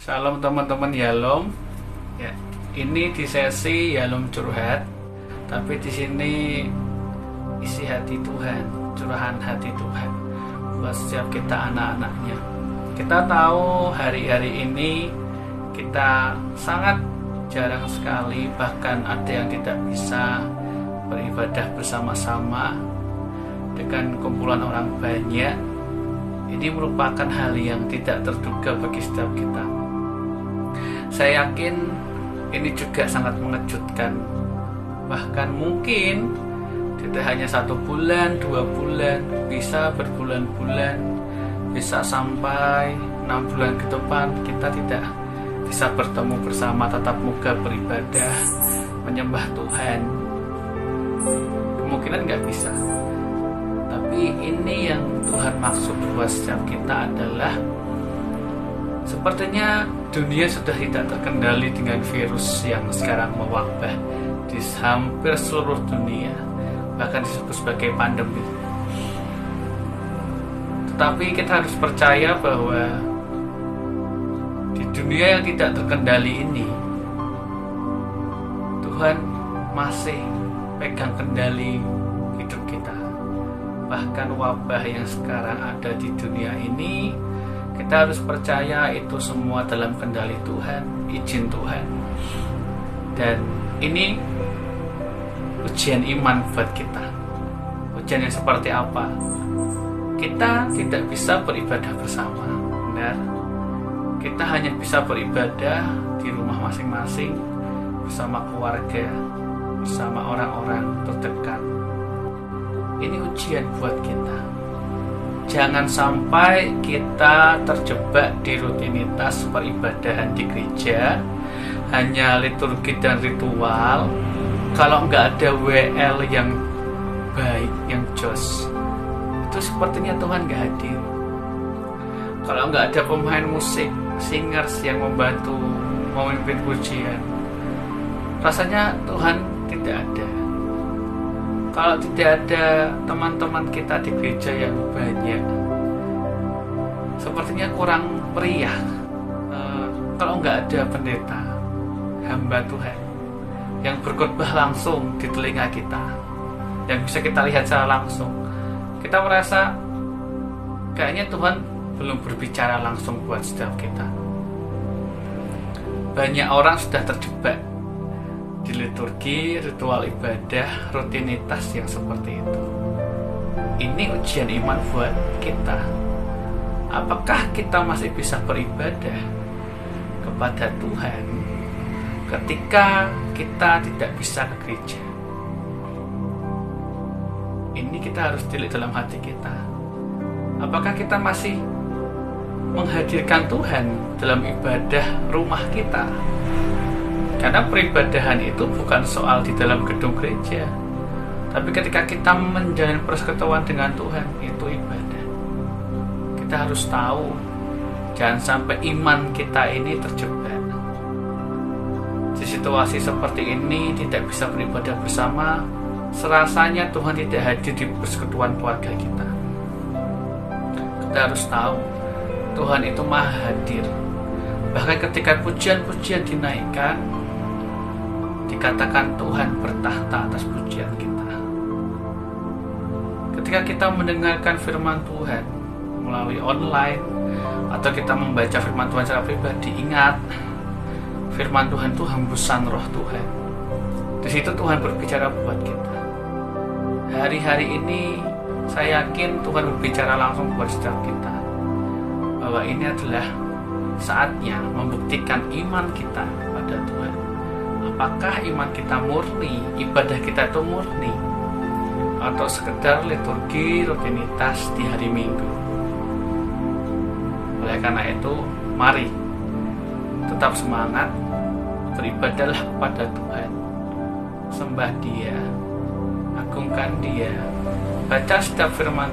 Salam teman-teman Yalom. Ya, ini di sesi Yalom curhat, tapi di sini isi hati Tuhan, curahan hati Tuhan buat setiap kita anak-anaknya. Kita tahu hari-hari ini kita sangat jarang sekali, bahkan ada yang tidak bisa beribadah bersama-sama dengan kumpulan orang banyak. Ini merupakan hal yang tidak terduga bagi setiap kita. Saya yakin ini juga sangat mengejutkan. Bahkan mungkin tidak hanya 1 bulan, 2 bulan, bisa berbulan-bulan, bisa sampai 6 bulan ke depan kita tidak bisa bertemu bersama tatap muka beribadah, menyembah Tuhan. Kemungkinan nggak bisa. Tapi ini yang Tuhan maksud buat setiap kita adalah sepertinya dunia sudah tidak terkendali dengan virus yang sekarang mewabah di hampir seluruh dunia, bahkan disebut sebagai pandemi. Tetapi kita harus percaya bahwa di dunia yang tidak terkendali ini, Tuhan masih pegang kendali hidup kita. Bahkan wabah yang sekarang ada di dunia ini, kita harus percaya itu semua dalam kendali Tuhan, izin Tuhan. Dan ini ujian iman buat kita. Ujian yang seperti apa? Kita tidak bisa beribadah bersama, benar? Kita hanya bisa beribadah di rumah masing-masing, bersama keluarga, bersama orang-orang terdekat. Ini ujian buat kita. Jangan sampai kita terjebak di rutinitas peribadahan di gereja, hanya liturgi dan ritual. Kalau nggak ada WL yang baik, yang jos, itu sepertinya Tuhan nggak hadir. Kalau nggak ada pemain musik, singers yang membantu memimpin pujian, rasanya Tuhan tidak ada. Kalau tidak ada teman-teman kita di gereja yang banyak, sepertinya kurang meriah. Kalau nggak ada pendeta, hamba Tuhan yang berkhotbah langsung di telinga kita, yang bisa kita lihat secara langsung, kita merasa kayaknya Tuhan belum berbicara langsung buat setiap kita. Banyak orang sudah terjebak di liturgi, ritual ibadah, rutinitas yang seperti itu. Ini ujian iman buat kita. Apakah kita masih bisa beribadah kepada Tuhan ketika kita tidak bisa ke gereja? Ini kita harus tilik dalam hati kita. Apakah kita masih menghadirkan Tuhan dalam ibadah rumah kita? Karena peribadahan itu bukan soal di dalam gedung gereja, tapi ketika kita menjalin persekutuan dengan Tuhan, itu ibadah. Kita harus tahu, jangan sampai iman kita ini terjebak. Di situasi seperti ini tidak bisa beribadah bersama, serasanya Tuhan tidak hadir di persekutuan keluarga kita. Kita harus tahu, Tuhan itu maha hadir. Bahkan ketika pujian-pujian dinaikkan, dikatakan Tuhan bertahta atas pujian kita. Ketika kita mendengarkan firman Tuhan melalui online, atau kita membaca firman Tuhan secara pribadi, ingat, firman Tuhan itu hembusan roh Tuhan. Di situ Tuhan berbicara buat kita. Hari-hari ini saya yakin Tuhan berbicara langsung buat setiap kita, bahwa ini adalah saatnya membuktikan iman kita pada Tuhan. Apakah iman kita murni, ibadah kita itu murni, atau sekedar liturgi, rutinitas di hari Minggu? Oleh karena itu, mari tetap semangat, beribadahlah kepada Tuhan, sembah Dia, agungkan Dia, baca setiap firman